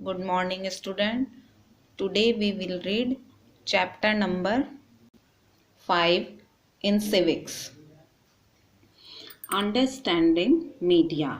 Good morning, student. Today we will read chapter number 5 in civics. Understanding media.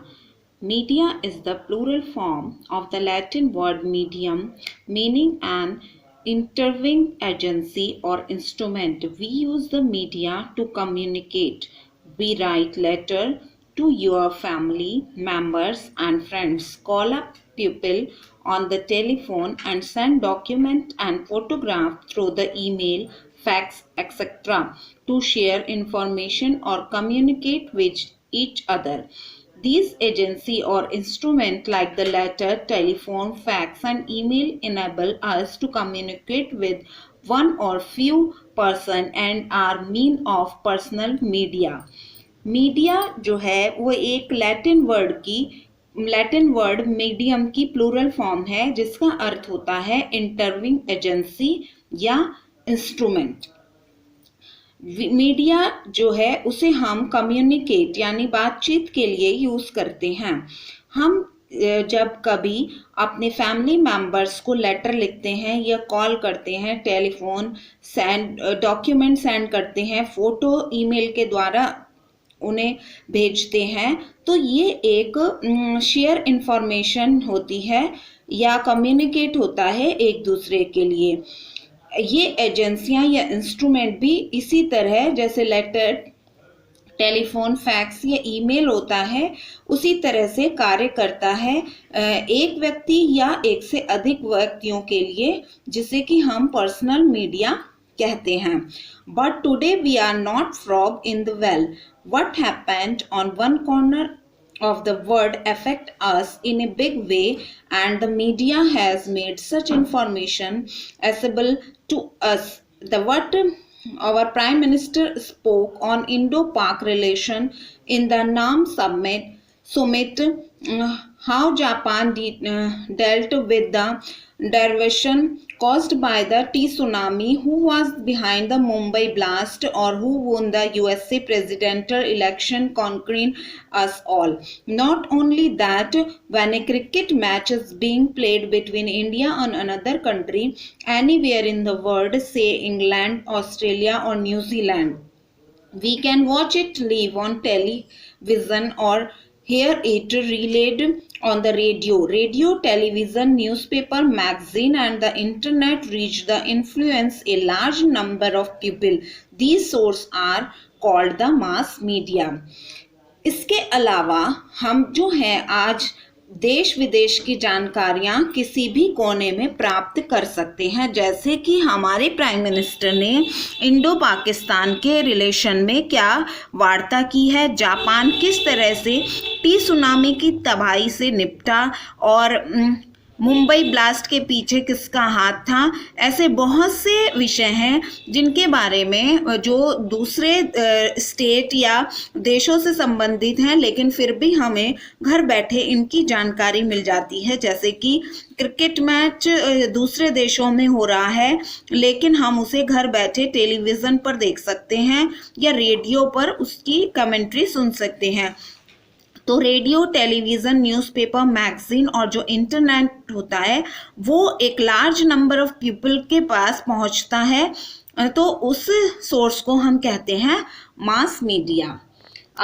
Media is the plural form of the Latin word medium, meaning an intervening agency or instrument. We use the media to communicate. We write letter to your family members and friends, call up people on the telephone and send document and photograph through the email, fax, etc. to share information or communicate with each other. These agency or instrument like the letter, telephone, fax and email enable us to communicate with one or few person and are mean of personal media. Media जो है वो एक Latin word medium की plural form है जिसका अर्थ होता है intervening agency या इंस्ट्रूमेंट। मीडिया जो है उसे हम कम्युनिकेट यानी बातचीत के लिए यूज करते हैं। हम जब कभी अपने फैमिली मेंबर्स को लेटर लिखते हैं या कॉल करते हैं, टेलीफोन डॉक्यूमेंट सेंड करते हैं, फोटो ईमेल के द्वारा उन्हें भेजते हैं, तो ये एक शेयर इंफॉर्मेशन होती है या कम्युनिकेट होता है एक दूसरे के लिए। ये एजेंसियां या इंस्ट्रूमेंट भी इसी तरह जैसे लेटर, टेलीफोन, फैक्स या ईमेल होता है उसी तरह से कार्य करता है एक व्यक्ति या एक से अधिक व्यक्तियों के लिए, जिसे कि हम पर्सनल मीडिया कहते हैं। But today we are not frog in the well. What happened on one corner of the world affect us in a big way, and the media has made such information accessible to us. What our Prime Minister spoke on Indo-Pak relation in the NAM summit, how Japan dealt with the derivation caused by the tsunami, who was behind the Mumbai blast, or who won the USA presidential election, conquering us all. Not only that, when a cricket match is being played between India and another country anywhere in the world, say England, Australia or New Zealand, we can watch it live on television or hear it relayed on the radio, television, newspaper, magazine and the internet reach the influence a large number of people. These sources are called the mass media. इसके अलावा हम जो हैं आज देश विदेश की जानकारियां किसी भी कोने में प्राप्त कर सकते हैं, जैसे कि हमारे प्राइम मिनिस्टर ने इंडो पाकिस्तान के रिलेशन में क्या वार्ता की है, जापान किस तरह से सुनामी की तबाही से निपटा और मुंबई ब्लास्ट के पीछे किसका हाथ था। ऐसे बहुत से विषय हैं जिनके बारे में जो दूसरे स्टेट या देशों से संबंधित हैं, लेकिन फिर भी हमें घर बैठे इनकी जानकारी मिल जाती है। जैसे कि क्रिकेट मैच दूसरे देशों में हो रहा है, लेकिन हम उसे घर बैठे टेलीविज़न पर देख सकते हैं या रेडियो पर उसकी कमेंट्री सुन सकते हैं। तो रेडियो, टेलीविज़न, न्यूज़पेपर, मैगजीन और जो इंटरनेट होता है वो एक लार्ज नंबर ऑफ पीपल के पास पहुंचता है, तो उस सोर्स को हम कहते हैं मास मीडिया।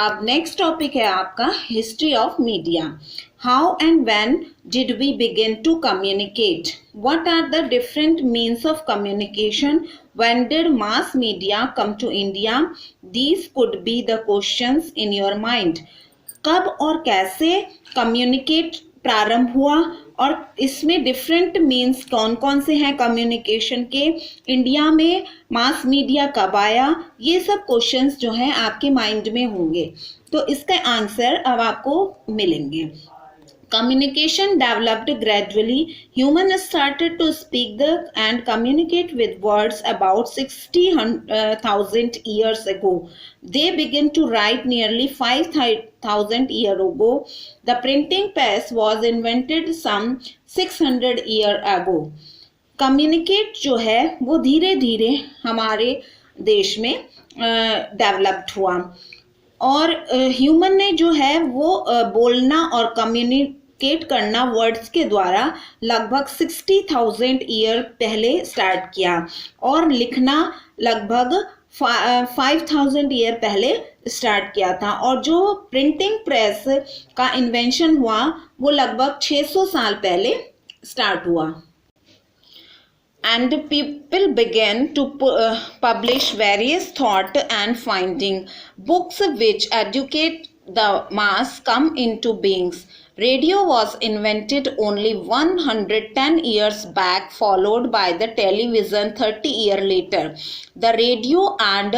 अब नेक्स्ट टॉपिक है आपका history of media. How and when did we begin to communicate? What are the different means of communication? When did mass media come to India? These could be the questions in your mind. कब और कैसे communicate प्रारंभ हुआ और इसमें different means कौन कौन से हैं कम्युनिकेशन के, इंडिया में मास मीडिया कब आया, ये सब क्वेश्चंस जो हैं आपके माइंड में होंगे, तो इसका आंसर अब आपको मिलेंगे। Communication developed gradually. Humans started to speak and communicate with words about 60,000 years ago. They began to write nearly 5,000 years ago. The printing press was invented some 600 years ago. Communicate जो है वो धीरे धीरे हमारे देश में डेवलप्ड हुआ और ह्यूमन ने जो है वो बोलना और कम्युनिकेट कम्युनिकेट करना वर्ड्स के द्वारा लगभग 60,000 ईयर पहले स्टार्ट किया और लिखना लगभग 5,000 ईयर पहले स्टार्ट किया था। और जो प्रिंटिंग प्रेस का इन्वेंशन हुआ वो लगभग 600 साल पहले स्टार्ट हुआ। And people began to publish various thought and finding books which educate the mass come into beings. Radio was invented only 110 years back, followed by the television 30 years later. The radio and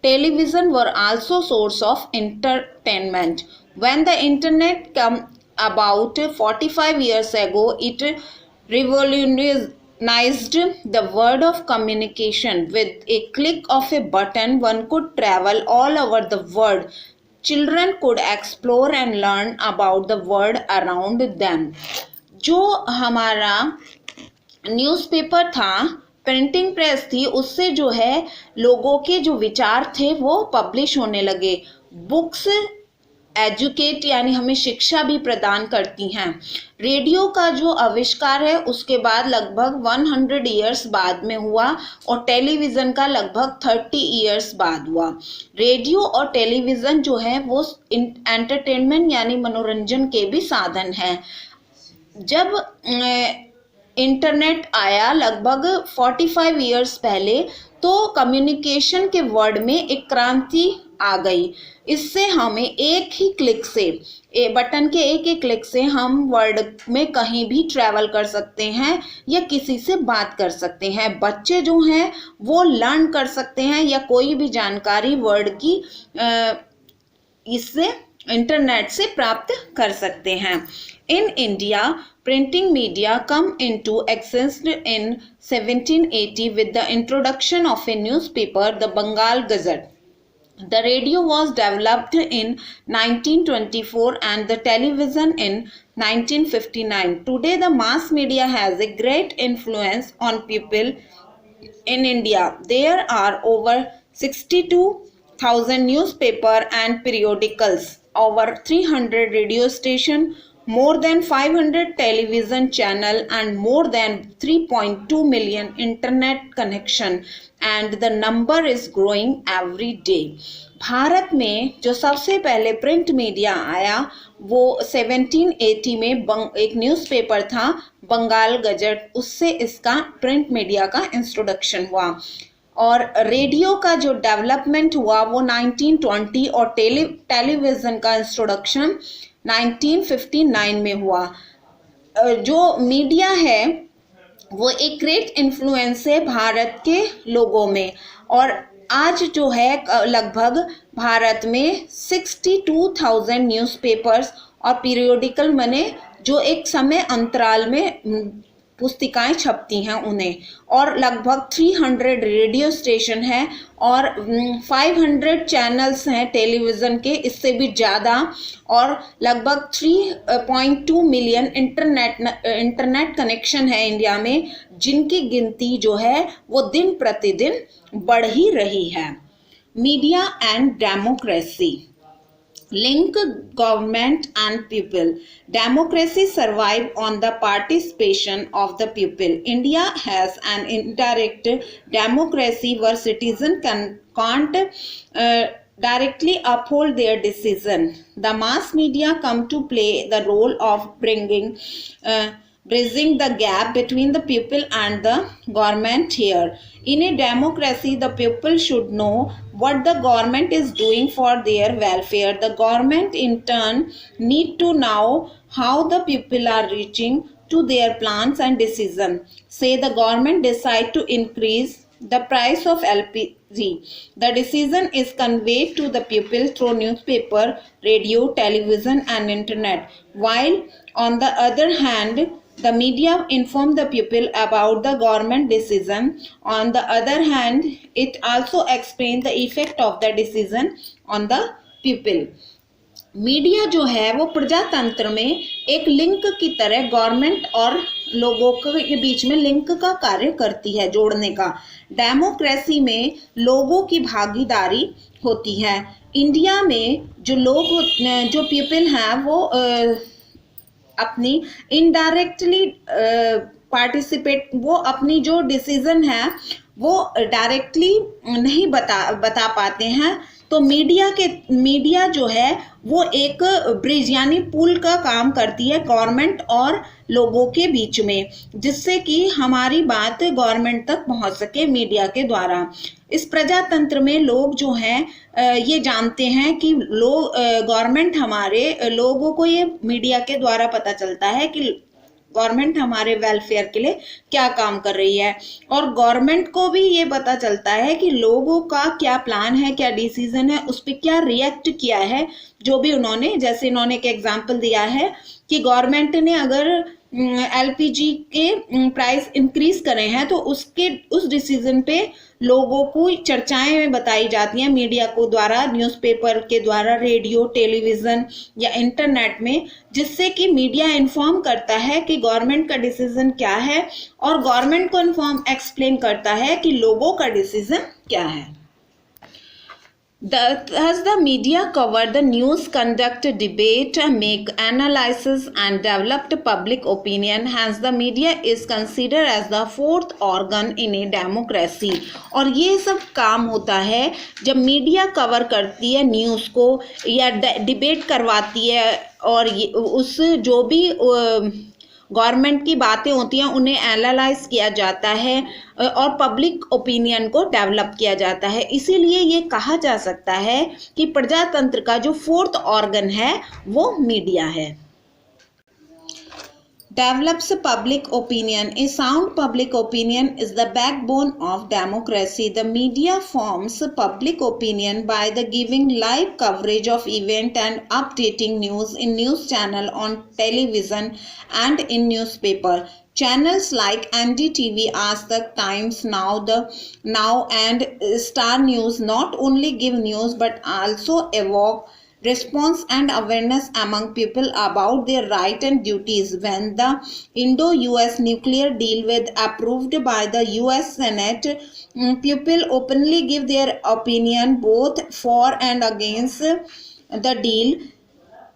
television were also source of entertainment. When the internet came about 45 years ago, it revolutionized the world of communication. With a click of a button, one could travel all over the world. Children could explore and learn about the world around them. जो हमारा newspaper था, printing press थी, उससे जो है लोगों के जो विचार थे वो पब्लिश होने लगे। बुक्स एजुकेट यानी हमें शिक्षा भी प्रदान करती हैं। रेडियो का जो आविष्कार है उसके बाद लगभग 100 इयर्स बाद में हुआ और टेलीविज़न का लगभग 30 इयर्स बाद हुआ। रेडियो और टेलीविज़न जो है वो एंटरटेनमेंट यानी मनोरंजन के भी साधन हैं। जब इंटरनेट आया लगभग 45 इयर्स पहले, तो कम्युनिकेशन के वर्ड में एक क्रांति आ गई। इससे हमें एक ही क्लिक से, बटन के एक क्लिक से हम वर्ल्ड में कहीं भी ट्रैवल कर सकते हैं या किसी से बात कर सकते हैं। बच्चे जो हैं वो लर्न कर सकते हैं या कोई भी जानकारी वर्ल्ड की इससे इंटरनेट से प्राप्त कर सकते हैं। In India, printing media come into existence in 1780 with the introduction of a newspaper, the Bengal Gazette. The radio was developed in 1924 and the television in 1959. Today, the mass media has a great influence on people in India. There are over 62,000 newspapers and periodicals, over 300 radio stations, more than 500 television channels and more than 3.2 million internet connection, and the number is growing every day. Bharat में जो सबसे पहले print media आया वो 1780 में एक newspaper था Bengal gazette, उससे इसका प्रिंट मीडिया का इंट्रोडक्शन हुआ। और रेडियो का जो डेवलपमेंट हुआ वो 1920 और टेलीविज़न का इंट्रोडक्शन 1959 में हुआ। जो मीडिया है वो एक ग्रेट इन्फ्लुएंस है भारत के लोगों में, और आज जो है लगभग भारत में 62,000 न्यूज़पेपर्स और पीरियोडिकल बने जो एक समय अंतराल में पुस्तिकाएं छपती हैं उन्हें, और लगभग 300 रेडियो स्टेशन हैं और 500 चैनल्स हैं टेलीविज़न के, इससे भी ज़्यादा, और लगभग 3.2 मिलियन इंटरनेट कनेक्शन है इंडिया में, जिनकी गिनती जो है वो दिन प्रतिदिन बढ़ ही रही है। Media and democracy, link government and people. Democracy survive on the participation of the people. India has an indirect democracy where citizens can't directly uphold their decision. The mass media come to play the role of bridging the gap between the people and the government here. In a democracy, the people should know what the government is doing for their welfare. The government in turn need to know how the people are reaching to their plans and decisions. Say the government decide to increase the price of LPG. The decision is conveyed to the people through newspaper, radio, television and internet. While on the other hand, the media inform the people about the government decision. On the other hand, it also explains the effect of the decision on the people. Media जो है वो प्रजातंत्र में एक link की तरह government और लोगों के बीच में लिंक का कार्य करती है, जोड़ने का। डेमोक्रेसी में लोगों की भागीदारी होती है। इंडिया में जो लोग जो पीपल हैं वो अपनी इनडायरेक्टली पार्टिसिपेट, वो अपनी जो डिसीजन है वो डायरेक्टली नहीं बता पाते हैं। तो मीडिया जो है वो एक ब्रिज यानी पुल का काम करती है गवर्नमेंट और लोगों के बीच में, जिससे कि हमारी बात गवर्नमेंट तक पहुंच सके मीडिया के द्वारा। इस प्रजातंत्र में लोग जो हैं ये जानते हैं कि गवर्नमेंट हमारे लोगों को ये मीडिया के द्वारा पता चलता है कि गवर्नमेंट हमारे वेलफेयर के लिए क्या काम कर रही है, और गवर्नमेंट को भी ये पता चलता है कि लोगों का क्या प्लान है, क्या डिसीजन है, उस पर क्या रिएक्ट किया है। जो भी उन्होंने, जैसे इन्होंने एक एग्जांपल दिया है कि गवर्नमेंट ने अगर एलपीजी के प्राइस इंक्रीज करे हैं तो उस डिसीजन पे लोगों को चर्चाएं बताई जाती हैं मीडिया को द्वारा, न्यूज़पेपर के द्वारा, रेडियो, टेलीविजन या इंटरनेट में, जिससे कि मीडिया इन्फॉर्म करता है कि गवर्नमेंट का डिसीजन क्या है और गवर्नमेंट को एक्सप्लेन करता है कि लोगों का डिसीजन क्या है। Thus, the media cover the news, conduct debate, make analysis, and develop public opinion. Hence, the media is considered as the fourth organ in a democracy. और ये सब काम होता है जब मीडिया कवर करती है न्यूज़ को या डिबेट करवाती है, और उस जो भी गवर्नमेंट की बातें होती हैं उन्हें एनालाइज किया जाता है और पब्लिक ओपिनियन को डेवलप किया जाता है। इसीलिए ये कहा जा सकता है कि प्रजातंत्र का जो फोर्थ ऑर्गन है वो मीडिया है। Develops public opinion. A sound public opinion is the backbone of democracy. The media forms public opinion by the giving live coverage of event and updating news in news channel, on television and in newspaper. Channels like NDTV, Aaj Tak, Times Now and Star News not only give news but also evoke response and awareness among people about their rights and duties. When the Indo-US nuclear deal was approved by the US Senate, people openly give their opinion both for and against the deal,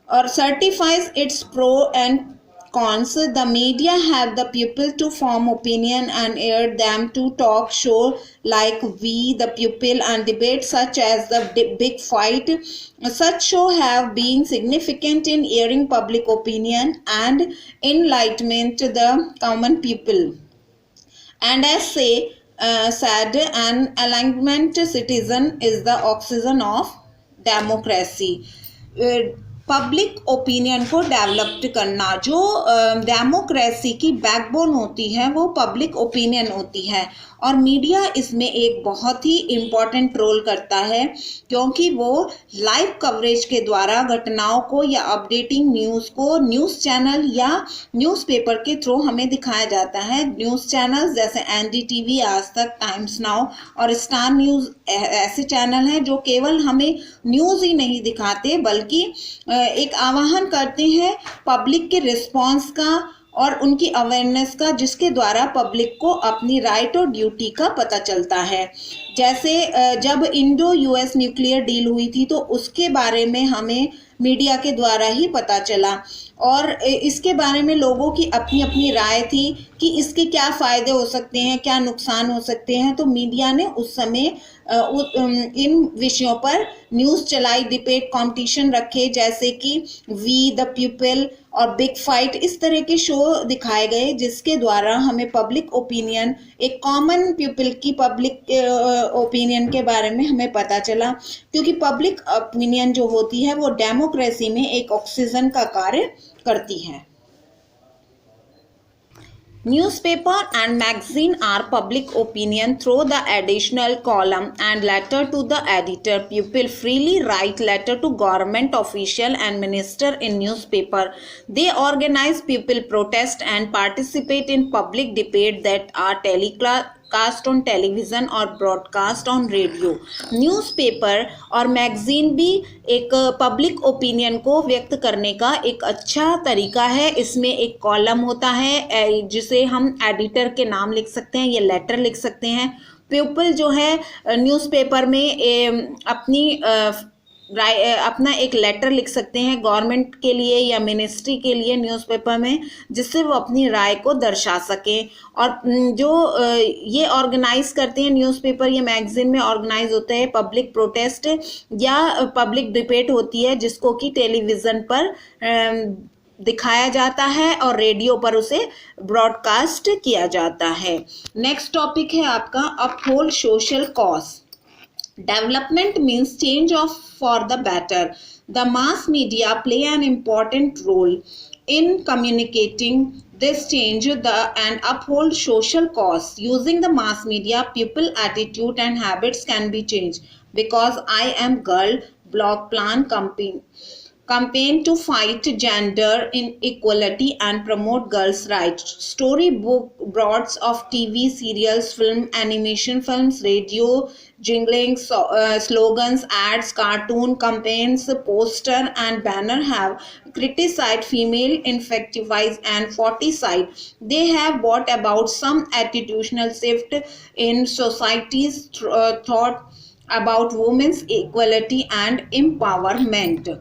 or certifies its pro and cons. The media help the people to form opinion and air them to talk show like We the People and debates such as the Big Fight. Such show have been significant in airing public opinion and enlightenment to the common people. And as said, an enlightened citizen is the oxygen of democracy. Public opinion को develop करना, जो democracy की backbone होती है वो public opinion होती है, और मीडिया इसमें एक बहुत ही इम्पॉर्टेंट रोल करता है, क्योंकि वो लाइव कवरेज के द्वारा घटनाओं को या अपडेटिंग न्यूज़ को न्यूज़ चैनल या न्यूज़पेपर के थ्रू हमें दिखाया जाता है। न्यूज़ चैनल्स जैसे एनडीटीवी, आज तक, टाइम्स नाउ और स्टार न्यूज़ ऐसे चैनल हैं जो केवल हमें न्यूज़ ही नहीं दिखाते बल्कि एक आह्वान करते हैं पब्लिक के रिस्पॉन्स का और उनकी अवेयरनेस का, जिसके द्वारा पब्लिक को अपनी राइट और ड्यूटी का पता चलता है। जैसे जब इंडो यूएस न्यूक्लियर डील हुई थी तो उसके बारे में हमें मीडिया के द्वारा ही पता चला, और इसके बारे में लोगों की अपनी अपनी राय थी कि इसके क्या फ़ायदे हो सकते हैं, क्या नुकसान हो सकते हैं। तो मीडिया ने उस समय इन विषयों पर न्यूज़ चलाई, डिबेट कंपटीशन रखे, जैसे कि वी द पीपल और बिग फाइट, इस तरह के शो दिखाए गए, जिसके द्वारा हमें पब्लिक ओपिनियन, एक कॉमन पीपल की पब्लिक ओपिनियन के बारे में हमें पता चला, क्योंकि पब्लिक ओपिनियन जो होती है वो डेमोक्रेसी में एक ऑक्सीजन का कार्य करती है। Newspaper and magazine are public opinion through the additional column and letter to the editor. People freely write letter to government official and minister in newspaper. They organize people protest and participate in public debate that are telecast on television और broadcast on radio. Newspaper और magazine भी एक public opinion को व्यक्त करने का एक अच्छा तरीका है। इसमें एक कॉलम होता है जिसे हम एडिटर के नाम लिख सकते हैं या लेटर लिख सकते हैं। पीपल जो है न्यूज़पेपर में अपनी अपना एक लेटर लिख सकते हैं गवर्नमेंट के लिए या मिनिस्ट्री के लिए न्यूज़पेपर में, जिससे वो अपनी राय को दर्शा सकें। और जो ये ऑर्गेनाइज करते हैं न्यूज़पेपर, ये मैगजीन में ऑर्गेनाइज होते हैं पब्लिक प्रोटेस्ट या पब्लिक डिबेट होती है, जिसको कि टेलीविज़न पर दिखाया जाता है और रेडियो पर उसे ब्रॉडकास्ट किया जाता है। नेक्स्ट टॉपिक है आपका uphold social cause. Development means change for the better. The mass media play an important role in communicating this change and uphold social cause. Using the mass media, people attitude and habits can be changed. Because I am girl blog plan campaign to fight gender inequality and promote girls' rights. Storybook broads of TV serials, film, animation films, radio, jingling, slogans, ads, cartoon campaigns, poster and banner have criticized female infanticide and foeticide. They have brought about some attitudinal shift in society's thought about women's equality and empowerment.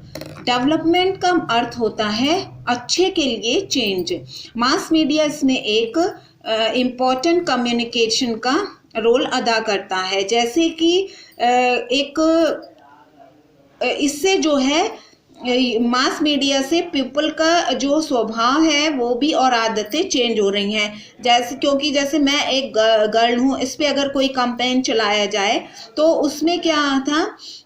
Development का अर्थ होता है अच्छे के लिए change. Mass media इसमें एक important communication का role अदा करता है, जैसे कि एक इससे जो है मास मीडिया से पीपल का जो स्वभाव है वो भी और आदतें चेंज हो रही हैं। जैसे क्योंकि जैसे मैं एक गर्ल हूँ, इस पे अगर कोई कैंपेन चलाया जाए तो उसमें क्या था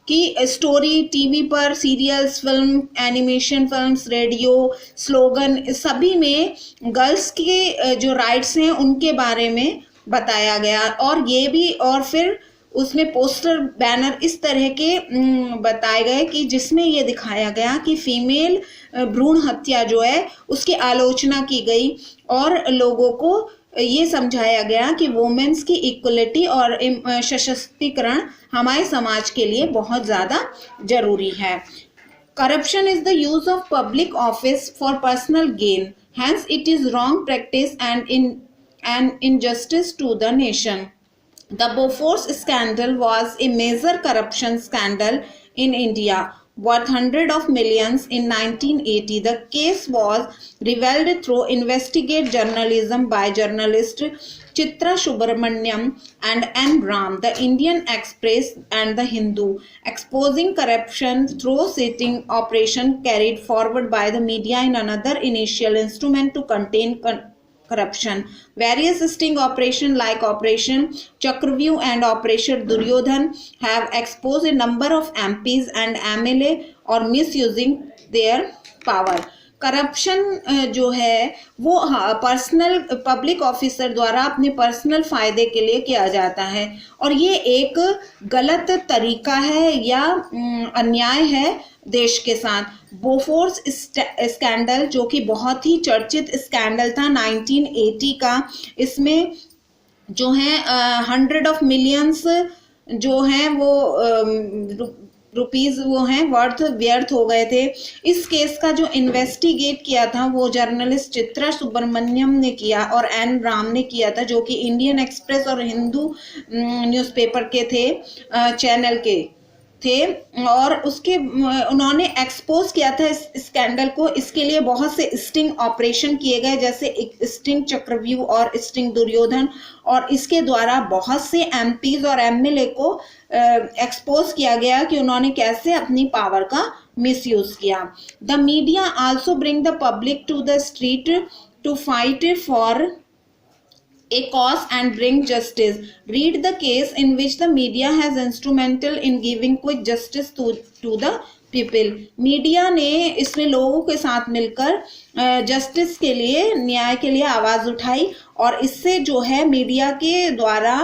कि स्टोरी टीवी पर, serials, film, animation films, radio, slogan, सभी में गर्ल्स के जो राइट्स हैं उनके बारे में बताया गया। और ये भी, और फिर उसमें पोस्टर, बैनर इस तरह के बताए गए कि जिसमें ये दिखाया गया कि फीमेल भ्रूण हत्या जो है उसकी आलोचना की गई और लोगों को ये समझाया गया कि वुमेन्स की इक्वलिटी और सशक्तिकरण हमारे समाज के लिए बहुत ज़्यादा जरूरी है। Corruption is the use of public office for personal gain, hence it is wrong practice and injustice to the nation. The Bofors scandal was a major corruption scandal in India, worth hundreds of millions in 1980. The case was revealed through investigative journalism by journalists Chitra Subramaniam and N. Ram, the Indian Express and the Hindu, exposing corruption through sitting operation carried forward by the media in another initial instrument to contain corruption. Various sting operations like Operation Chakravyuh and Operation Duryodhan have exposed a number of MPs and MLA or misusing their power. Corruption जो है वो personnel public officer द्वारा अपने personal फायदे के लिए किया जाता है और ये एक गलत तरीका है या अन्याय है देश के साथ। बोफोर्स स्कैंडल जो कि बहुत ही चर्चित स्कैंडल था 1980 का, इसमें जो है हंड्रेड ऑफ मिलियंस जो हैं वो रुपीस वो हैं वर्थ व्यर्थ हो गए थे। इस केस का जो इन्वेस्टिगेट किया था वो जर्नलिस्ट चित्रा सुब्रमण्यम ने किया और एन राम ने किया था, जो कि इंडियन एक्सप्रेस और हिंदू न्यूज़पेपर के थे, चैनल के थे। और उसके उन्होंने एक्सपोज किया था इस स्कैंडल को। इसके लिए बहुत से स्टिंग ऑपरेशन किए गए, जैसे एक स्टिंग चक्रव्यूह और स्टिंग दुर्योधन, और इसके द्वारा बहुत से एमपीज और एमएलए को एक्सपोज किया गया कि उन्होंने कैसे अपनी पावर का मिसयूज किया। The media also bring the public to the street to fight for a cause and bring justice. Read the case in which the media has instrumental in giving quick justice to the people. Media ने इसमें लोगों के साथ मिलकर justice के लिए, न्याय के लिए आवाज उठाई और इससे जो है मीडिया के द्वारा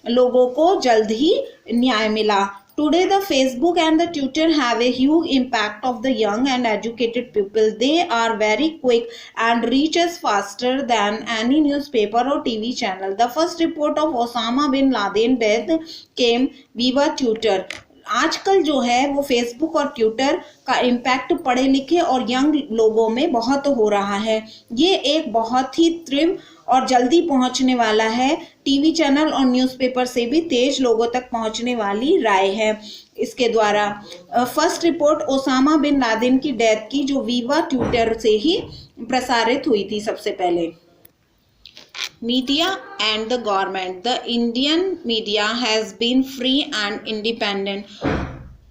लोगों को जल्द ही न्याय मिला। Today, the Facebook and the Twitter have a huge impact of the young and educated people. They are very quick and reach us faster than any newspaper or TV channel. The first report of Osama bin Laden death came via Twitter. आजकल जो है वो Facebook और Twitter का impact पढ़े लिखे और young लोगों में बहुत हो रहा है। ये एक बहुत ही तीव्र और जल्दी पहुंचने वाला है। टीवी चैनल और न्यूज़पेपर से भी तेज लोगों तक पहुंचने वाली राय है इसके द्वारा। First report Osama bin Laden की डेथ की जो वीवा ट्विटर से ही प्रसारित हुई थी सबसे पहले। Media and the government. The Indian media has been free and independent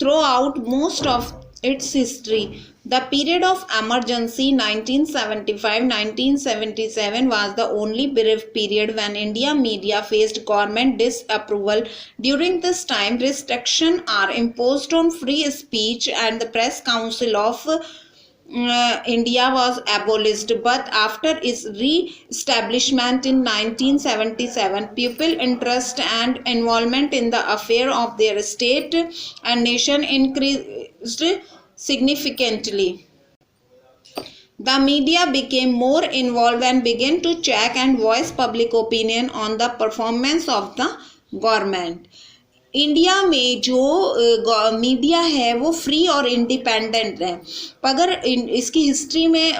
throughout most of its history. The period of emergency 1975-1977 was the only brief period when India media faced government disapproval. During this time, restrictions are imposed on free speech and the Press Council of India was abolished, but after its re-establishment in 1977, people interest and involvement in the affair of their state and nation increased significantly. The media became more involved and began to check and voice public opinion on the performance of the government. India में जो media है वो free और independent है। अगर इसकी history में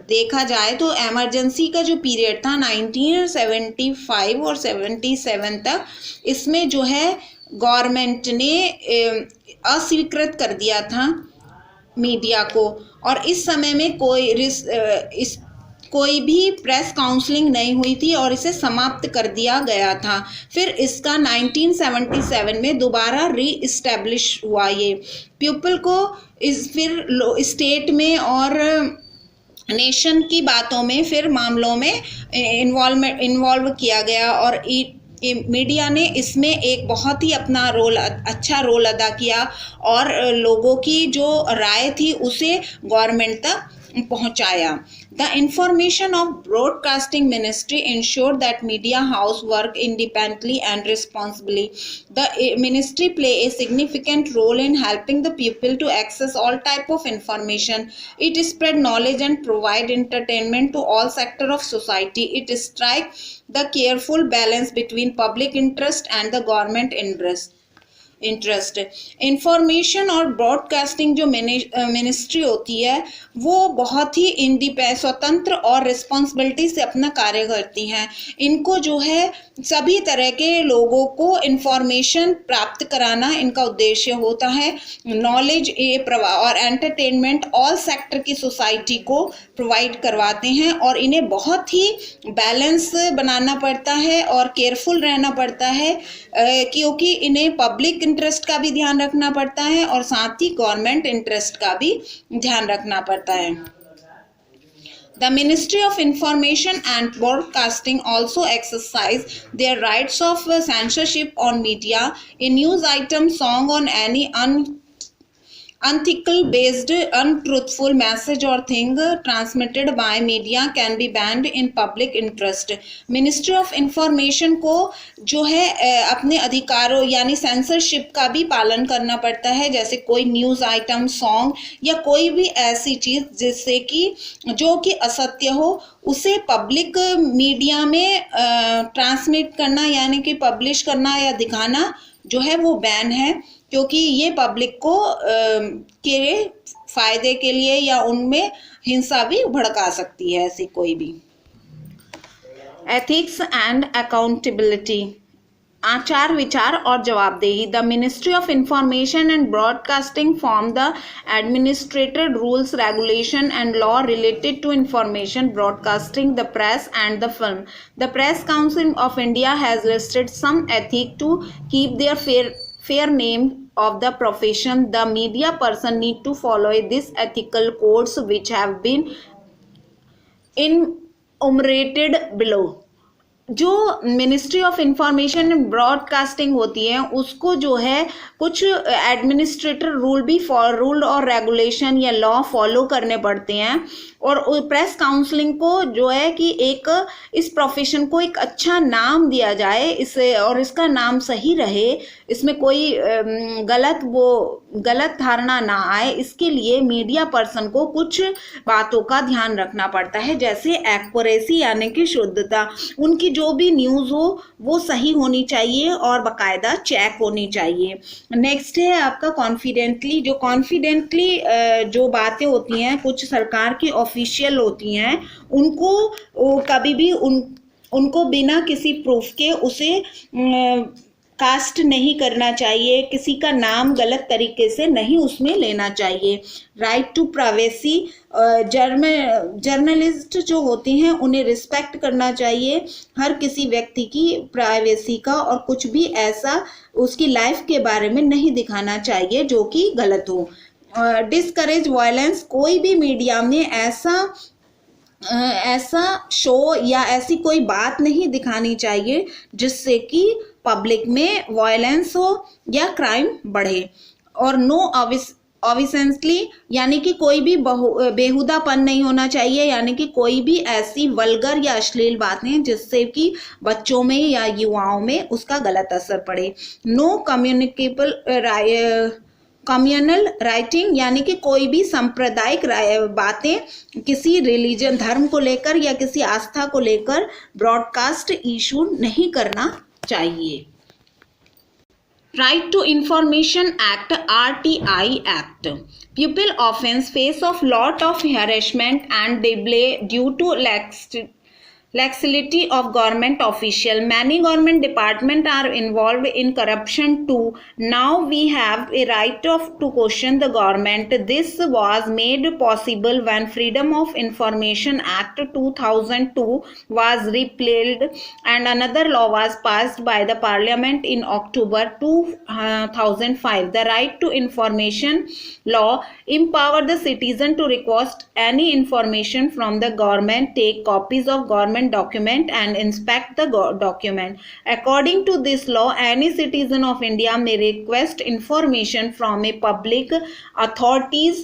देखा जाए तो एमरजेंसी का जो पीरियड था 1975 और 77 तक, इसमें जो है गवर्नमेंट ने अस्वीकृत कर दिया था मीडिया को, और इस समय में कोई भी प्रेस काउंसलिंग नहीं हुई थी और इसे समाप्त कर दिया गया था। फिर इसका 1977 में दोबारा री इस्टेब्लिश हुआ। ये पीपल को फिर स्टेट में और नेशन की बातों में फिर मामलों में इन्वॉल्व किया गया, और मीडिया ने इसमें एक बहुत ही अपना अच्छा रोल अदा किया और लोगों की जो राय थी उसे गवर्नमेंट तक पहुंचाया। The information of broadcasting ministry ensured that media house work independently and responsibly. The ministry play a significant role in helping the people to access all type of information. It spread knowledge and provide entertainment to all sector of society. It strikes the careful balance between public interest and the government interest. Information और broadcasting जो ministry होती है वो बहुत ही स्वतंत्र और responsibility से अपना कार्य करती हैं। इनको जो है सभी तरह के लोगों को इंफॉर्मेशन प्राप्त कराना इनका उद्देश्य होता है। नॉलेज और एंटरटेनमेंट ऑल सेक्टर की सोसाइटी को प्रोवाइड करवाते हैं, और इन्हें बहुत ही बैलेंस बनाना पड़ता है और केयरफुल रहना पड़ता है, क्योंकि इन्हें पब्लिक इंटरेस्ट का भी ध्यान रखना पड़ता है और साथ ही गवर्नमेंट इंटरेस्ट का भी ध्यान रखना पड़ता है। The Ministry of Information and Broadcasting also exercise their rights of censorship on media. A news item, song on any unethical based untruthful message or thing transmitted by media can be banned in public interest. Ministry of information को जो है अपने अधिकारों यानी censorship का भी पालन करना पड़ता है। जैसे कोई न्यूज़ आइटम, सॉन्ग या कोई भी ऐसी चीज़ जिससे कि जो कि असत्य हो उसे पब्लिक मीडिया में ट्रांसमिट करना यानी कि पब्लिश करना या दिखाना जो है वो बैन है, क्योंकि ये पब्लिक को के फायदे के लिए या उनमें हिंसा भी भड़का सकती है ऐसी कोई भी। एथिक्स एंड अकाउंटेबिलिटी, आचार विचार और जवाबदेही। The ministry of information and broadcasting form the administrated rules, regulation and law related to information broadcasting, the press and the film. The press council of India has listed some ethic to keep their fair name of the profession. The media person need to follow these ethical codes which have been enumerated below. जो ministry of information and broadcasting होती है उसको जो है कुछ administrator rule और regulation या law follow करने पड़ते हैं, और प्रेस काउंसलिंग को जो है कि एक इस प्रोफेशन को एक अच्छा नाम दिया जाए इसे, और इसका नाम सही रहे, इसमें कोई गलत धारणा ना आए, इसके लिए मीडिया पर्सन को कुछ बातों का ध्यान रखना पड़ता है। जैसे एक्यूरेसी यानी कि शुद्धता, उनकी जो भी न्यूज़ हो वो सही होनी चाहिए और बाकायदा चेक होनी चाहिए। नेक्स्ट है आपका कॉन्फिडेंटली। जो कॉन्फिडेंटली जो बातें होती हैं कुछ सरकार की ऑफिशियल होती हैं, उनको कभी भी उनको बिना किसी प्रूफ के उसे कास्ट नहीं करना चाहिए, किसी का नाम गलत तरीके से नहीं उसमें लेना चाहिए। राइट टू प्राइवेसी, जर्नलिस्ट जो होती हैं उन्हें रिस्पेक्ट करना चाहिए हर किसी व्यक्ति की प्राइवेसी का, और कुछ भी ऐसा उसकी लाइफ के बारे में नहीं दिखाना चाहिए जो कि गलत हो। डिस्करेज वायलेंस, कोई भी मीडिया में ऐसा शो या ऐसी कोई बात नहीं दिखानी चाहिए जिससे कि पब्लिक में वायलेंस हो या क्राइम बढ़े। और नो ऑब्वियसली, यानी कि कोई भी बेहुदापन नहीं होना चाहिए, यानी कि कोई भी ऐसी वल्गर या अश्लील बातें जिससे कि बच्चों में या युवाओं में उसका गलत असर पड़े। नो कम्युनल राइटिंग, यानी कि कोई भी सांप्रदायिक बातें किसी रिलीजन धर्म को लेकर या किसी आस्था को लेकर ब्रॉडकास्ट इशू नहीं करना चाहिए। Right to information act, RTI act, people often face of lot of harassment and delay due to laxity of government official. Many government departments are involved in corruption too. Now we have a right to question the government. This was made possible when Freedom of Information Act 2002 was repealed and another law was passed by the Parliament in October 2005. The right to information law empowered the citizen to request any information from the government, take copies of government document and inspect the document. According to this law, any citizen of India may request information from a public authorities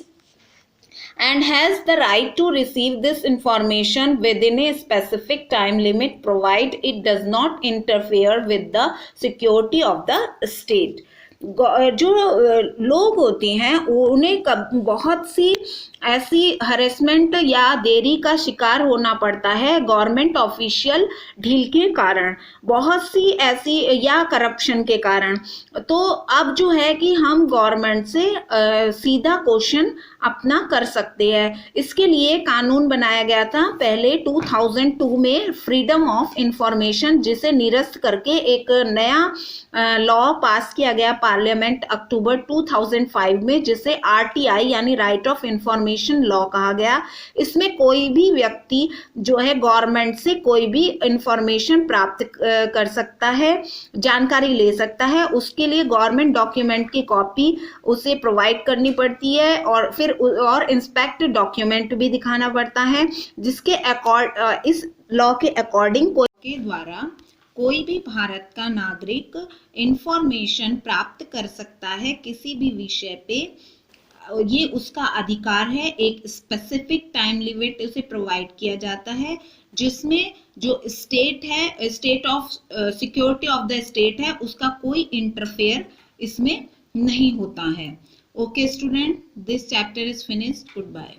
and has the right to receive this information within a specific time limit, provided it does not interfere with the security of the state. जो लोग होते हैं उन्हें बहुत सी ऐसी harassment या देरी का शिकार होना पड़ता है गवर्नमेंट ऑफिशियल ढील के कारण, बहुत सी ऐसी या करप्शन के कारण। तो अब जो है कि हम गवर्नमेंट से सीधा क्वेश्चन अपना कर सकते हैं। इसके लिए कानून बनाया गया था पहले 2002 में, फ्रीडम ऑफ इंफॉर्मेशन, जिसे निरस्त करके एक नया लॉ पास किया गया पार्लियामेंट अक्टूबर 2005 में, जिसे RTI यानी राइट ऑफ इंफॉर्मेशन लॉ कहा गया। इसमें कोई भी व्यक्ति जो है गवर्नमेंट से कोई भी इंफॉर्मेशन प्राप्त कर सकता है, जानकारी ले सकता है। उसके लिए गवर्नमेंट डॉक्यूमेंट की कॉपी उसे प्रोवाइड करनी पड़ती है और फिर इंस्पेक्ट डॉक्यूमेंट भी दिखाना पड़ता है, जिसके इस लॉ के अकॉर्डिंग के द्वारा कोई भी भारत का नागरिक इंफॉर्मेशन प्राप्त कर सकता है किसी भी विषय पे। ये उसका अधिकार है। एक स्पेसिफिक टाइम लिमिट उसे प्रोवाइड किया जाता है, जिसमें जो स्टेट है, state of security of the state है, उसका कोई इंटरफेयर इसमें नहीं होता है। Okay student, this chapter is finished. Goodbye.